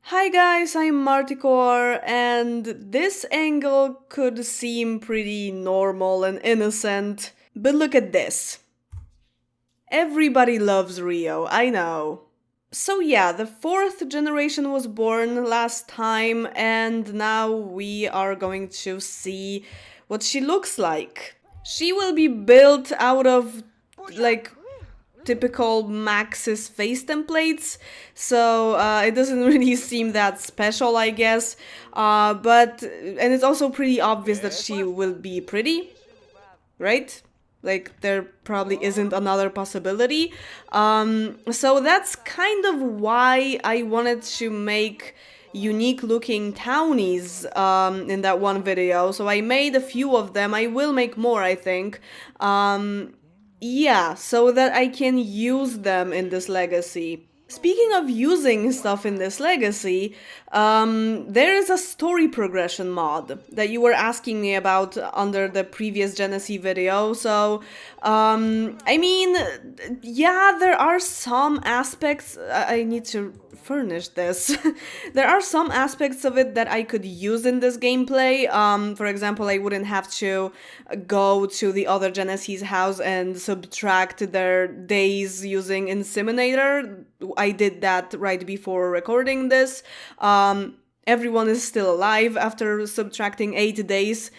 Hi guys, I'm Marticore, and this angle could seem pretty normal and innocent, but look at this. Everybody loves Rio, I know. So yeah, the fourth generation was born last time, and now we are going to see what she looks like. She will be built out of, like, typical Max's face templates, so it doesn't really seem that special, I guess. And it's also pretty obvious that she will be pretty, right? Like, there probably isn't another possibility. So that's kind of why I wanted to make unique looking townies in that one video. So I made a few of them. I will make more, I think. Yeah, so that I can use them in this legacy. Speaking of using stuff in this legacy, there is a story progression mod that you were asking me about under the previous Genesee video. So, I mean, yeah, there are some aspects. I need to furnish this. There are some aspects of it that I could use in this gameplay. For example, I wouldn't have to go to the other Genesee's house and subtract their days using Inseminator. I did that right before recording this. Everyone is still alive after subtracting 8 days.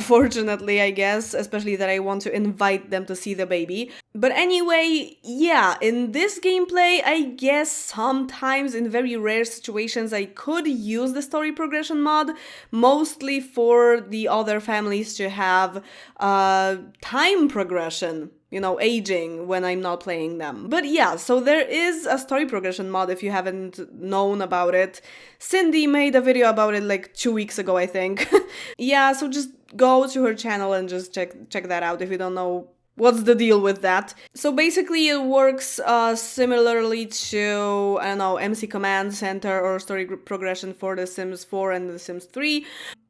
Fortunately, I guess, especially that I want to invite them to see the baby. But anyway, yeah, in this gameplay, I guess sometimes in very rare situations I could use the story progression mod, mostly for the other families to have time progression, you know, aging when I'm not playing them. But yeah, so there is a story progression mod if you haven't known about it. Cindy made a video about it like 2 weeks ago, I think. Yeah, so just go to her channel and just check that out if you don't know what's the deal with that. So basically it works similarly to, I don't know, MC Command Center or story progression for The Sims 4 and The Sims 3.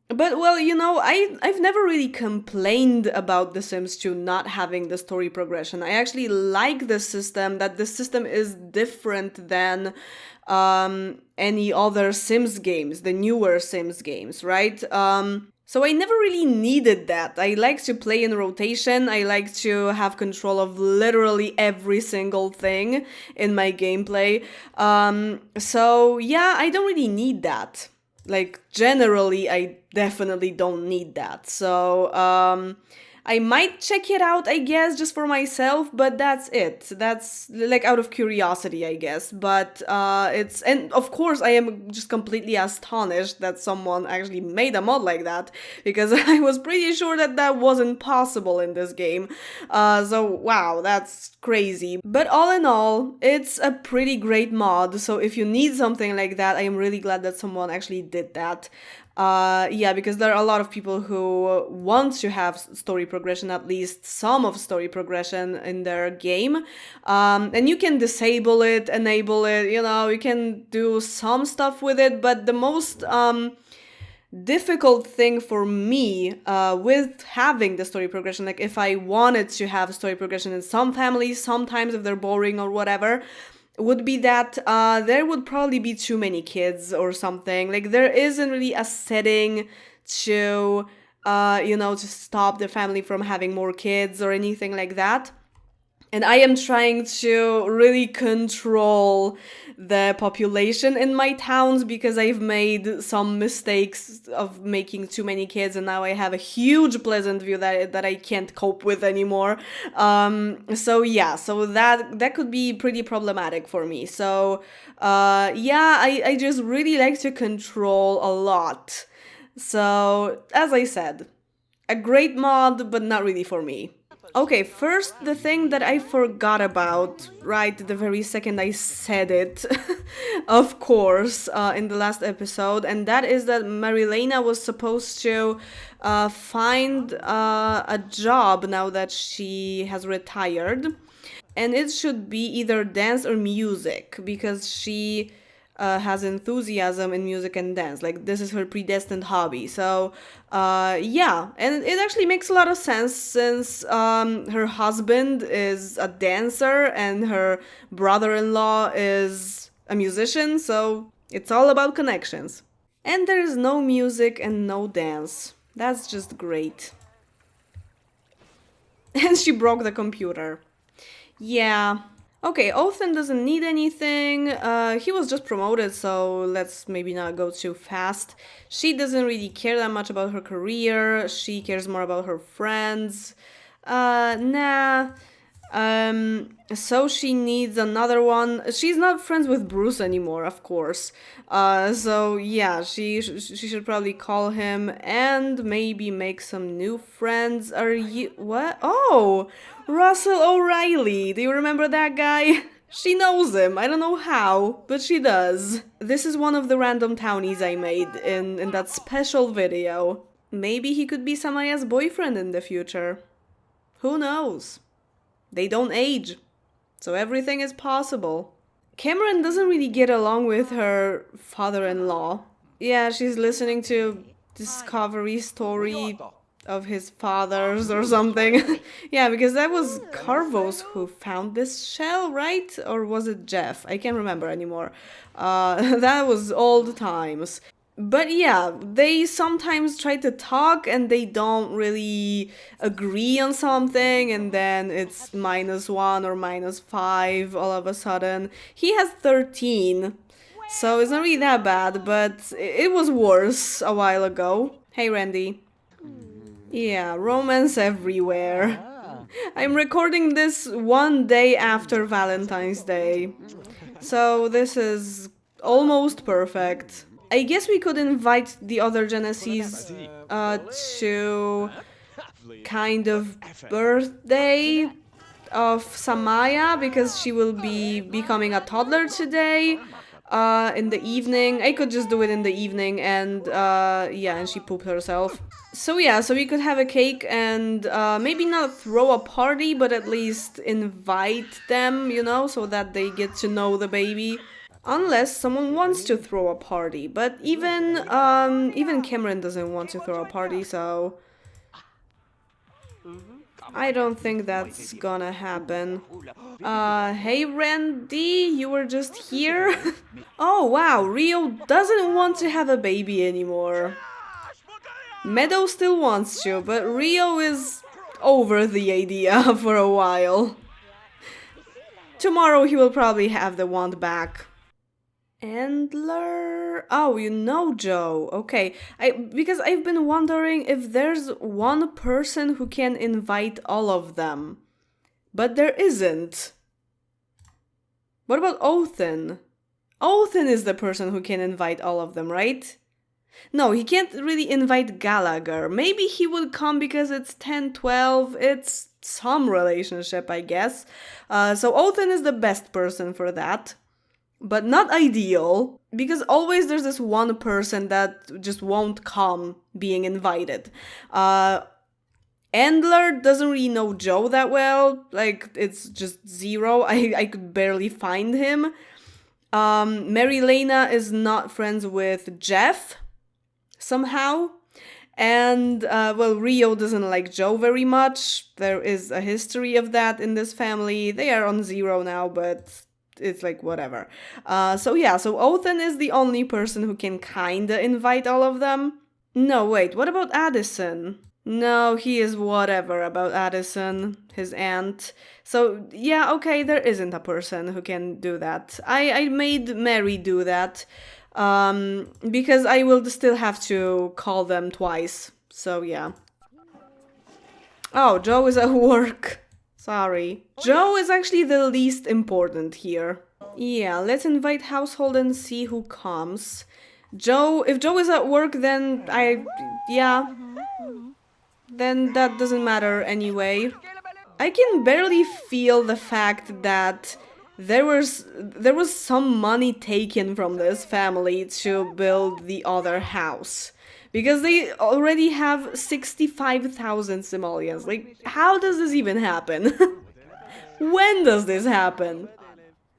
But well, you know, I've never really complained about The Sims 2 not having the story progression. I actually like the system, that the system is different than any other Sims games, the newer Sims games, right? So I never really needed that. I like to play in rotation. I like to have control of literally every single thing in my gameplay. So yeah, I don't really need that. Like, generally, I definitely don't need that. So, I might check it out, I guess, just for myself, but that's it. That's, like, out of curiosity, I guess. But, and of course, I am just completely astonished that someone actually made a mod like that, because I was pretty sure that that wasn't possible in this game. So, wow, that's crazy. But all in all, it's a pretty great mod, so if you need something like that, I am really glad that someone actually did that. Yeah, because there are a lot of people who want to have story progression, at least some of story progression in their game. And you can disable it, enable it, you know, you can do some stuff with it, but the most difficult thing for me with having the story progression, like if I wanted to have story progression in some families, sometimes if they're boring or whatever, would be that there would probably be too many kids or something. Like, there isn't really a setting to, you know, to stop the family from having more kids or anything like that. And I am trying to really control the population in my towns because I've made some mistakes of making too many kids, and now I have a huge Pleasant View that I can't cope with anymore. So yeah, so that could be pretty problematic for me. So yeah, I just really like to control a lot. So as I said, a great mod, but not really for me. Okay, first, the thing that I forgot about right the very second I said it, of course, in the last episode, and that is that Marilena was supposed to find a job now that she has retired, and it should be either dance or music, because she has enthusiasm in music and dance. Like, this is her predestined hobby. So, yeah, and it actually makes a lot of sense since her husband is a dancer and her brother-in-law is a musician. So It's all about connections. And there is no music and no dance. That's just great. And she broke the computer. Yeah. Okay, Othan doesn't need anything. He was just promoted, so let's maybe not go too fast. She doesn't really care that much about her career. She cares more about her friends. Nah. So she needs another one. She's not friends with Bruce anymore, of course. So yeah, she should probably call him and maybe make some new friends. Are you what? Oh, Russell O'Reilly. Do you remember that guy? She knows him. I don't know how, but she does. This is one of the random townies I made in that special video. Maybe he could be Samaya's boyfriend in the future. Who knows? They don't age, so everything is possible. Cameron doesn't really get along with her father-in-law. Yeah, she's listening to Discovery story of his father's or something. Yeah, because that was Carvos who found this shell, right? Or was it Jeff? I can't remember anymore. That was old times. But yeah, they sometimes try to talk and they don't really agree on something, and then it's -1 or -5 all of a sudden. He has 13, so it's not really that bad, but it was worse a while ago. Hey, Randy. Yeah, romance everywhere. I'm recording this one day after Valentine's Day, so this is almost perfect. I guess we could invite the other Genesees to kind of birthday of Samaya, because she will be becoming a toddler today in the evening. I could just do it in the evening, and yeah, and she pooped herself. So yeah, so we could have a cake and maybe not throw a party, but at least invite them, you know, so that they get to know the baby. Unless someone wants to throw a party, but even Cameron doesn't want to throw a party, so I don't think that's gonna happen. Hey Randy, you were just here? Oh wow, Reo doesn't want to have a baby anymore. Meadow still wants to, but Reo is over the idea for a while. Tomorrow he will probably have the wand back. Andler? Oh, you know Joe. Okay. Because I've been wondering if there's one person who can invite all of them. But there isn't. What about Othan? Othan is the person who can invite all of them, right? No, he can't really invite Gallagher. Maybe he would come because it's 10-12. It's some relationship, I guess. So Othan is the best person for that. But not ideal, because always there's this one person that just won't come being invited. Endler doesn't really know Joe that well, like it's just zero. I could barely find him. Mary Lena is not friends with Jeff, somehow. And, well, Reo doesn't like Joe very much. There is a history of that in this family. They are on 0 now, but it's like whatever. So yeah, so Othan is the only person who can kinda invite all of them. No, wait, what about Addison? No, he is whatever about Addison, his aunt. So yeah, okay, there isn't a person who can do that. I made Mary do that, because I will still have to call them twice. So yeah. Oh, Joe is at work. Sorry. Joe is actually the least important here. Yeah, let's invite household and see who comes. If Joe is at work, then yeah. Then that doesn't matter anyway. I can barely feel the fact that there was some money taken from this family to build the other house. Because they already have 65,000 simoleons. Like, how does this even happen? When does this happen?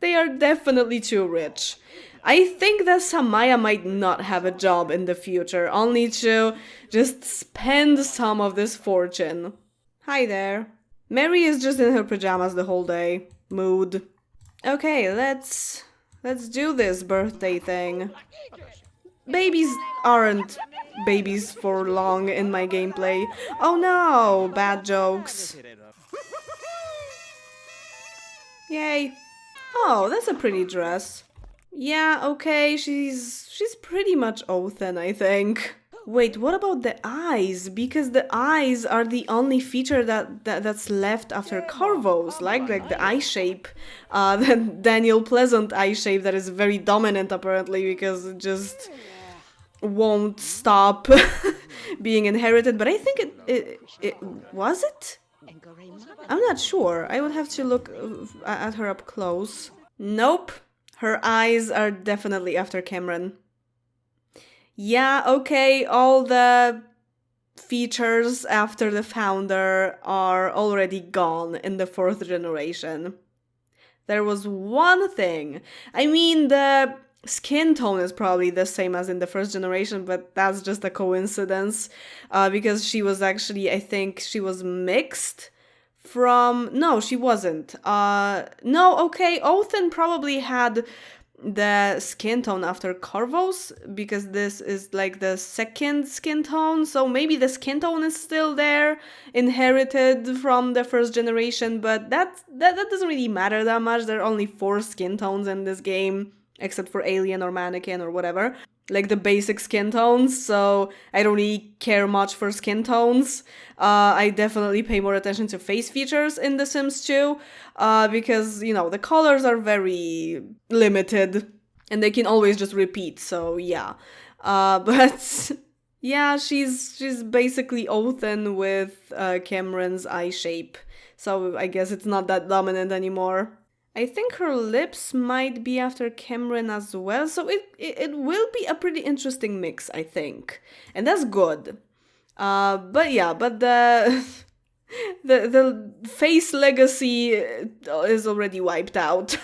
They are definitely too rich. I think that Samaya might not have a job in the future, only to just spend some of this fortune. Hi there. Mary is just in her pajamas the whole day. Mood. Okay, let's Let's do this birthday thing. Babies aren't babies for long in my gameplay. Oh no, bad jokes. Yay. Oh, that's a pretty dress. Yeah, okay, she's pretty much Othen, I think. Wait, what about the eyes? Because the eyes are the only feature that's left after Carvos, like the eye shape. The Daniel Pleasant eye shape that is very dominant apparently because it just won't stop being inherited. But I think it was it? I'm not sure. I would have to look at her up close. Nope. Her eyes are definitely after Cameron. Yeah, okay, all the features after the founder are already gone in the 4th generation. There was one thing. I mean, the skin tone is probably the same as in the 1st generation, but that's just a coincidence. Because she was actually, I think she was mixed from... No, she wasn't. No, okay, Othen probably had the skin tone after Carvos, because this is like the 2nd skin tone, so maybe the skin tone is still there, inherited from the 1st generation, but that doesn't really matter that much. There are only 4 skin tones in this game, except for alien or mannequin or whatever, like the basic skin tones, so I don't really care much for skin tones. I definitely pay more attention to face features in The Sims 2, because, you know, the colors are very limited, and they can always just repeat, so yeah. But yeah, she's basically Othen with Cameron's eye shape, so I guess it's not that dominant anymore. I think her lips might be after Cameron as well, so it will be a pretty interesting mix, I think. And that's good. But yeah, but the the face legacy is already wiped out.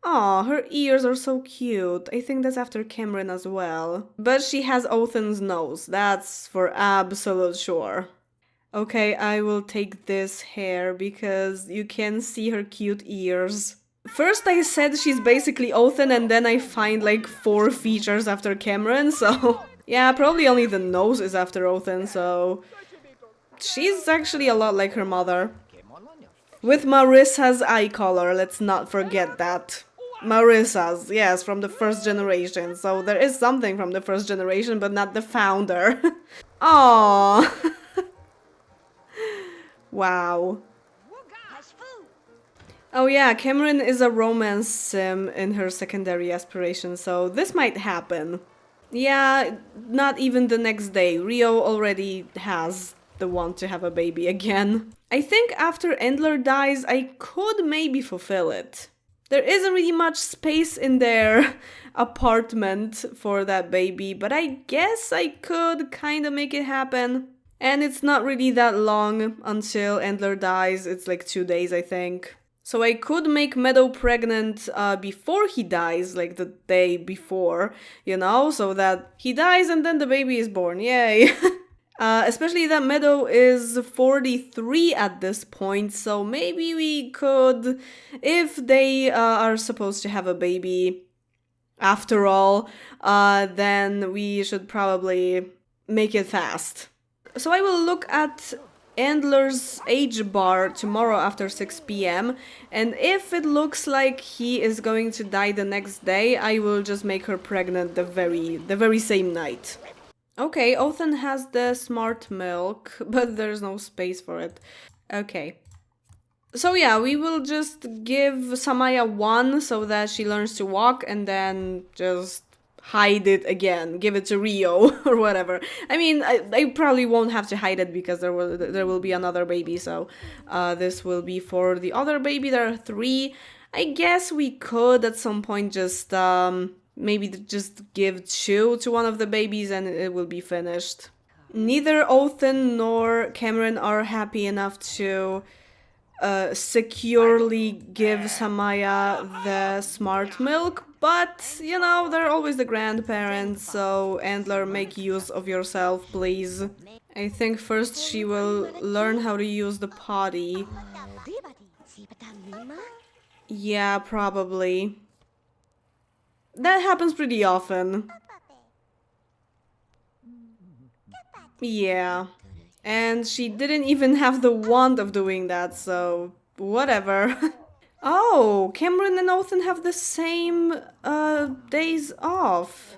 Aw, her ears are so cute. I think that's after Cameron as well. But she has Othen's nose, that's for absolute sure. Okay, I will take this hair because you can see her cute ears. First I said she's basically Othen, and then I find like 4 features after Cameron, so... Yeah, probably only the nose is after Othen, so... She's actually a lot like her mother. With Marissa's eye color, let's not forget that. Marissa's, yes, from the 1st generation, so there is something from the 1st generation, but not the founder. Aww. Wow. Oh yeah, Cameron is a romance sim in her secondary aspiration, so this might happen. Yeah, not even the next day. Reo already has the want to have a baby again. I think after Endler dies, I could maybe fulfill it. There isn't really much space in their apartment for that baby, but I guess I could kind of make it happen. And it's not really that long until Endler dies. It's like 2 days, I think. So I could make Meadow pregnant before he dies, like the day before, you know, so that he dies and then the baby is born, yay! Especially that Meadow is 43 at this point, so maybe we could, if they are supposed to have a baby after all, then we should probably make it fast. So I will look at Endler's age bar tomorrow after 6 p.m. and if it looks like he is going to die the next day, I will just make her pregnant the very same night. Okay, Othen has the smart milk, but there's no space for it. Okay. So yeah, we will just give Samaya 1 so that she learns to walk and then just hide it again, give it to Reo or whatever. I mean, I probably won't have to hide it because there will be another baby, so this will be for the other baby. There are 3. I guess we could at some point just maybe just give 2 to one of the babies and it will be finished. Neither Othen nor Cameron are happy enough to securely give Samaya the smart milk, but, you know, they're always the grandparents, so Endler, make use of yourself, please. I think first she will learn how to use the potty. Yeah, probably. That happens pretty often. Yeah. And she didn't even have the want of doing that, so whatever. Oh, Cameron and Othan have the same days off.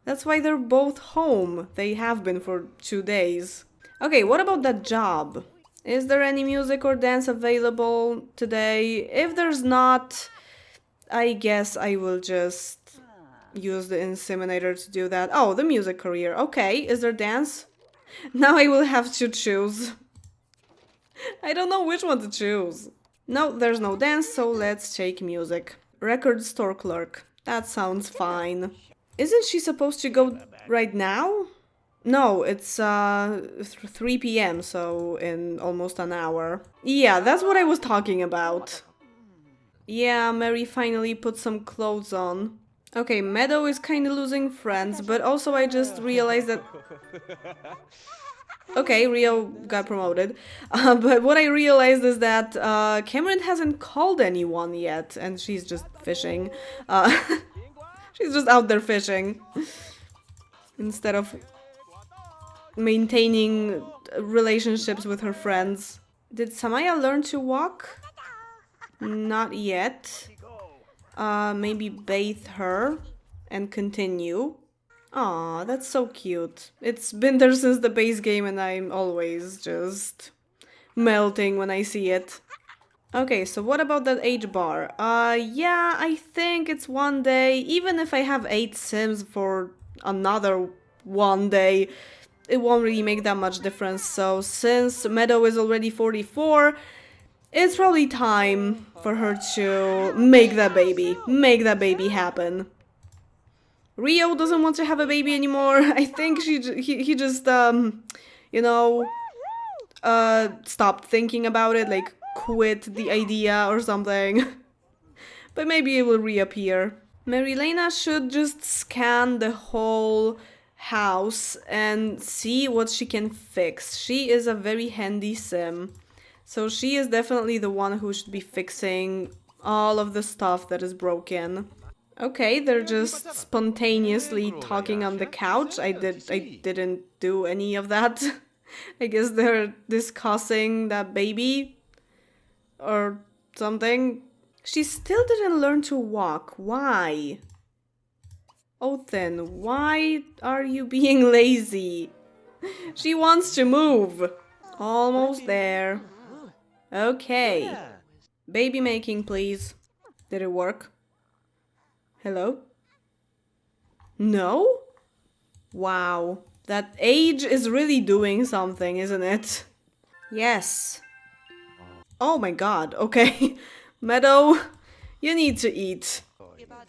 That's why they're both home. They have been for 2 days. Okay, what about that job? Is there any music or dance available today? If there's not, I guess I will just use the inseminator to do that. Oh, the music career. Okay, is there dance? Now I will have to choose. I don't know which one to choose. No, there's no dance, so let's take music. Record store clerk. That sounds fine. Isn't she supposed to go right now? No, it's 3 p.m., so in almost an hour. Yeah, that's what I was talking about. Yeah, Mary finally put some clothes on. Okay, Meadow is kind of losing friends, but also I just realized that... Okay, Reo got promoted. But what I realized is that Cameron hasn't called anyone yet, and she's just fishing. She's just out there fishing. Instead of maintaining relationships with her friends. Did Samaya learn to walk? Not yet. Maybe bathe her and continue. Aw, that's so cute. It's been there since the base game and I'm always just melting when I see it. Okay, so what about that age bar? Yeah, I think it's 1 day. Even if I have 8 sims for another 1 day, it won't really make that much difference. So since Meadow is already 44, it's probably time for her to make that baby happen. Reo doesn't want to have a baby anymore. I think he just you know, stopped thinking about it, like quit the idea or something. But maybe it will reappear. Marilena should just scan the whole house and see what she can fix. She is a very handy sim. So she is definitely the one who should be fixing all of the stuff that is broken. Okay, they're just spontaneously talking on the couch. I didn't do any of that. I guess they're discussing that baby or something. She still didn't learn to walk. Why? Othan, why are you being lazy? She wants to move. Almost there. Okay. Baby making, please. Did it work? Hello? No? Wow. That age is really doing something, isn't it? Yes. Oh my god. Okay. Meadow, you need to eat.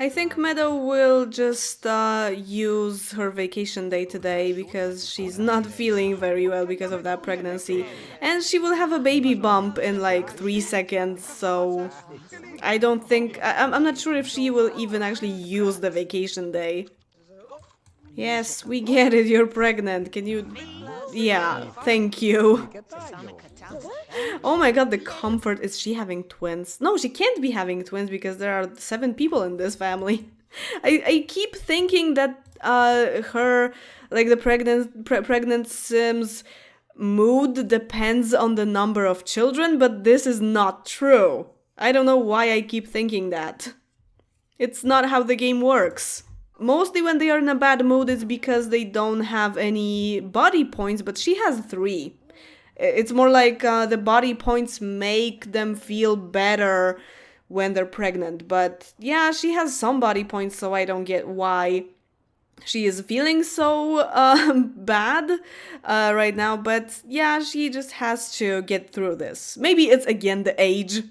I think Meadow will just use her vacation day today because she's not feeling very well because of that pregnancy. And she will have a baby bump in like 3 seconds, so I don't think... I'm not sure if she will even actually use the vacation day. Yes, we get it, you're pregnant. Can you... Yeah, thank you. Oh my god, the comfort. Is she having twins? No, she can't be having twins because there are 7 people in this family. I keep thinking that her, like the pregnant Sim's mood depends on the number of children, but this is not true. I don't know why I keep thinking that. It's not how the game works. Mostly when they are in a bad mood, it's because they don't have any body points, but she has 3. It's more like the body points make them feel better when they're pregnant. But yeah, she has some body points, so I don't get why she is feeling so bad right now. But yeah, she just has to get through this. Maybe it's again the age.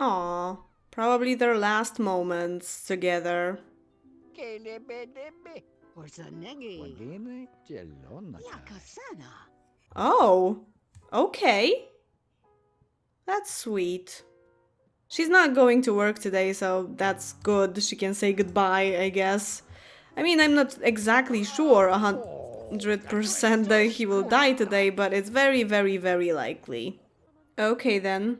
Aww, probably their last moments together. Oh, okay. That's sweet. She's not going to work today, so that's good. She can say goodbye, I guess. I mean, I'm not exactly sure 100% that he will die today, but it's very, very, very likely. Okay then.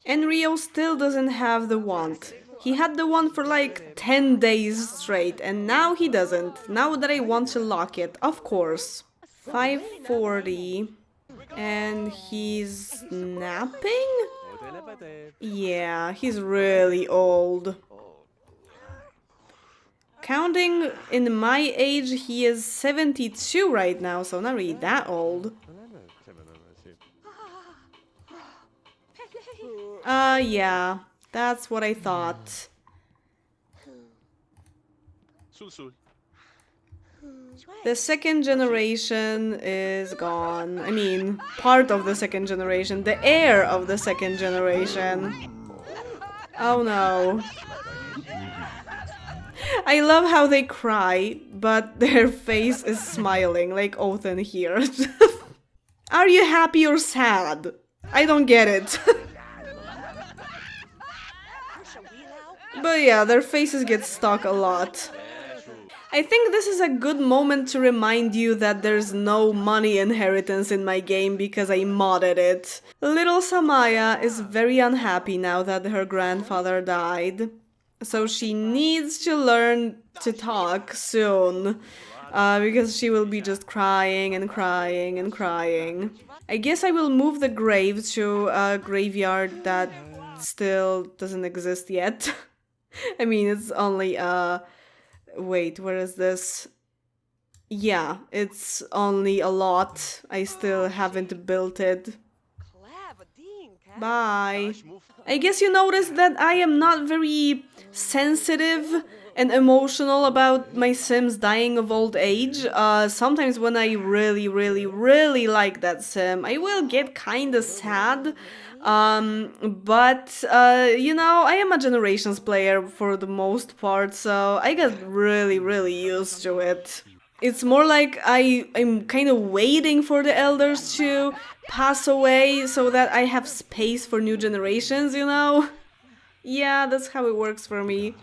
And Rio still doesn't have the wand. He had the one for like 10 days straight, and now he doesn't. Now that I want to lock it, of course. 5:40. And he's napping? Yeah, he's really old. Counting in my age, he is 72 right now, so not really that old. Yeah, that's what I thought. The second generation is gone. I mean, part of the second generation, the heir of the second generation. Oh no. I love how they cry, but their face is smiling, like Othan here. Are you happy or sad? I don't get it. But yeah, their faces get stuck a lot. I think this is a good moment to remind you that there's no money inheritance in my game because I modded it. Little Samaya is very unhappy now that her grandfather died. So she needs to learn to talk soon. Because she will be just crying and crying and crying. I guess I will move the grave to a graveyard that still doesn't exist yet. I mean, it's only wait, where is this? Yeah, it's only a lot. I still haven't built it. Bye. I guess you noticed that I am not very sensitive and emotional about my Sims dying of old age. Sometimes when I really like that Sim, I will get kinda sad. But you know, I am a Generations player for the most part, so I got really used to it. It's more like I'm kind of waiting for the elders to pass away so that I have space for new generations, you know? Yeah, that's how it works for me.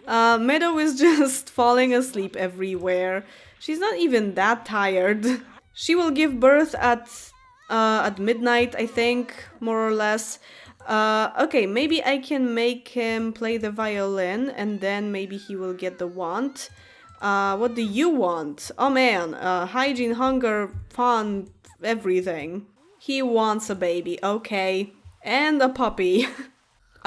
Meadow is just falling asleep everywhere. She's not even that tired. She will give birth at midnight, I think, more or less. Okay, maybe I can make him play the violin and then maybe he will get the wand. What do you want? Oh man, hygiene, hunger, fun, everything. He wants a baby, okay. And a puppy.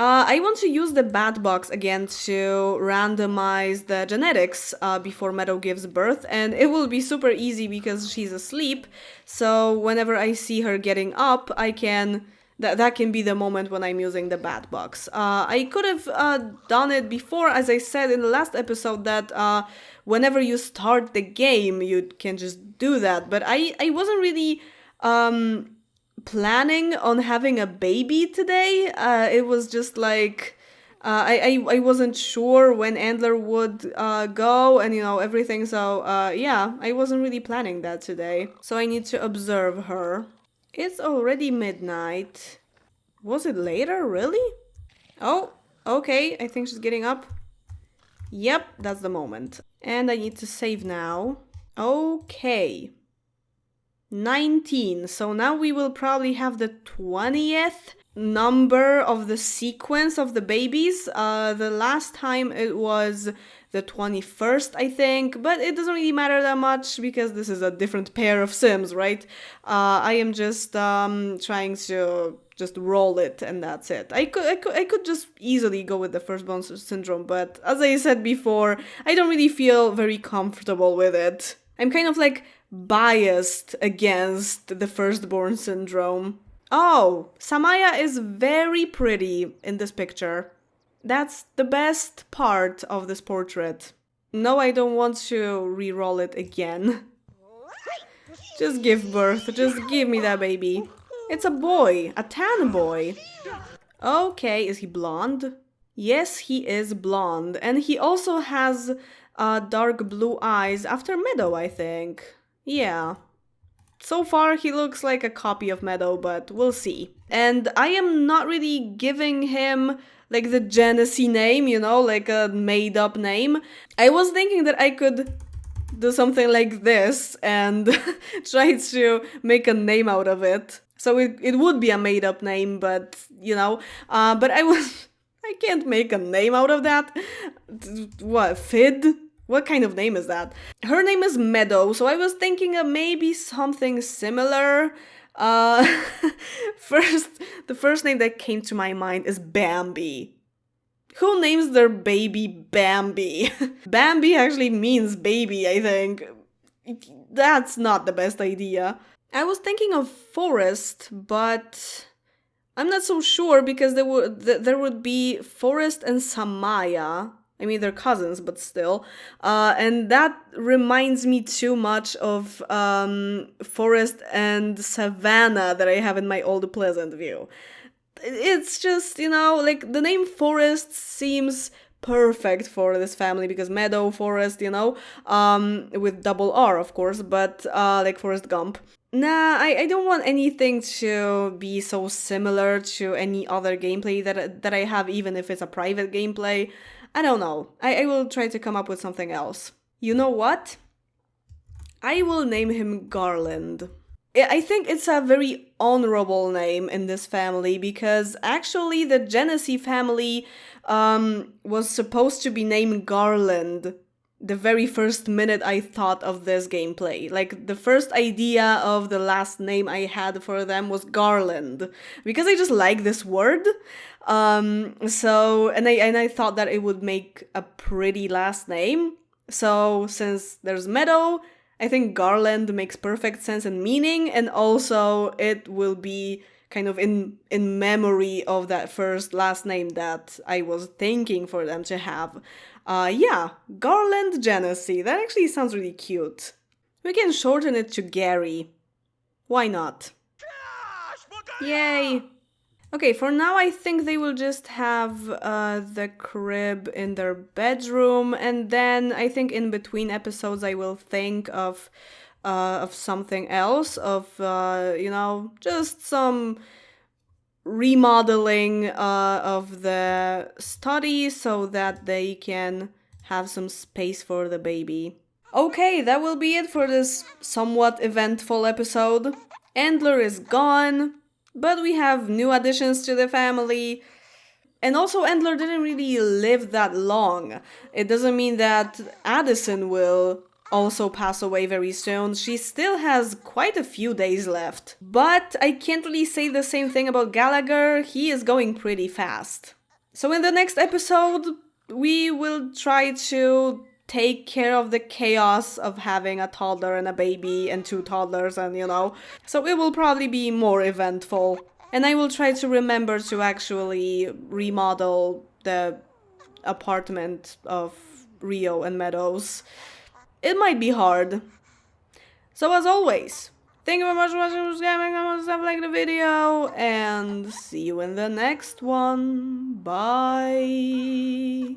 I want to use the bat box again to randomize the genetics before Meadow gives birth, and it will be super easy because she's asleep, so whenever I see her getting up, I can... That can be the moment when I'm using the bat box. I could have done it before, as I said in the last episode, that whenever you start the game, you can just do that, but I wasn't really... planning on having a baby today. It was just like I wasn't sure when Andler would go and you know everything, so yeah, I wasn't really planning that today. So I need to observe her. It's already midnight. Was it later, really? Oh, okay, I think she's getting up. Yep, that's the moment. And I need to save now. Okay. 19. So now we will probably have the 20th number of the sequence of the babies. The last time it was the 21st, I think, but it doesn't really matter that much because this is a different pair of Sims, right? I am just trying to just roll it and that's it. I could just easily go with the firstborn syndrome, but as I said before, I don't really feel very comfortable with it. I'm kind of like biased against the firstborn syndrome. Oh, Samaya is very pretty in this picture. That's the best part of this portrait. No, I don't want to re-roll it again. Just give birth, just give me that baby. It's a boy, a tan boy. Okay, is he blonde? Yes, he is blonde, and he also has dark blue eyes after Meadow, I think. Yeah. So far, he looks like a copy of Meadow, but we'll see. And I am not really giving him like the Genesee name, you know, like a made-up name. I was thinking that I could do something like this and try to make a name out of it. So it would be a made-up name, but, you know, but I I can't make a name out of that. What, Fid? What kind of name is that? Her name is Meadow, so I was thinking of maybe something similar. Uh, the first name that came to my mind is Bambi. Who names their baby Bambi? Bambi actually means baby, I think. That's not the best idea. I was thinking of Forest, but I'm not so sure because there would be Forest and Samaya. I mean, they're cousins, but still. And that reminds me too much of Forest and Savannah that I have in my old Pleasant View. It's just, like the name Forest seems perfect for this family because Meadow, Forest, with double R, of course, but like Forrest Gump. Nah, I don't want anything to be so similar to any other gameplay that I have, even if it's a private gameplay. I don't know. I will try to come up with something else. You know what? I will name him Garland. I think it's a very honorable name in this family because actually the Genesee family was supposed to be named Garland the very first minute I thought of this gameplay. Like, the first idea of the last name I had for them was Garland, because I just like this word. And I thought that it would make a pretty last name. So since there's Meadow, I think Garland makes perfect sense and meaning, and also it will be kind of in memory of that first last name that I was thinking for them to have. Yeah, Garland Genesee. That actually sounds really cute. We can shorten it to Gary. Why not? Yay! Okay, for now I think they will just have the crib in their bedroom, and then I think in between episodes I will think of something else, just some remodeling of the study so that they can have some space for the baby. Okay, that will be it for this somewhat eventful episode. Andler is gone, but we have new additions to the family. And also, Andler didn't really live that long. It doesn't mean that Addison will also pass away very soon. She still has quite a few days left. But I can't really say the same thing about Gallagher. He is going pretty fast. So in the next episode, we will try to take care of the chaos of having a toddler and a baby and two toddlers and, So it will probably be more eventful. And I will try to remember to actually remodel the apartment of Reo and Meadows. It might be hard. So as always, thank you very much for watching, subscribing, comment, stuff, like the video, and see you in the next one. Bye!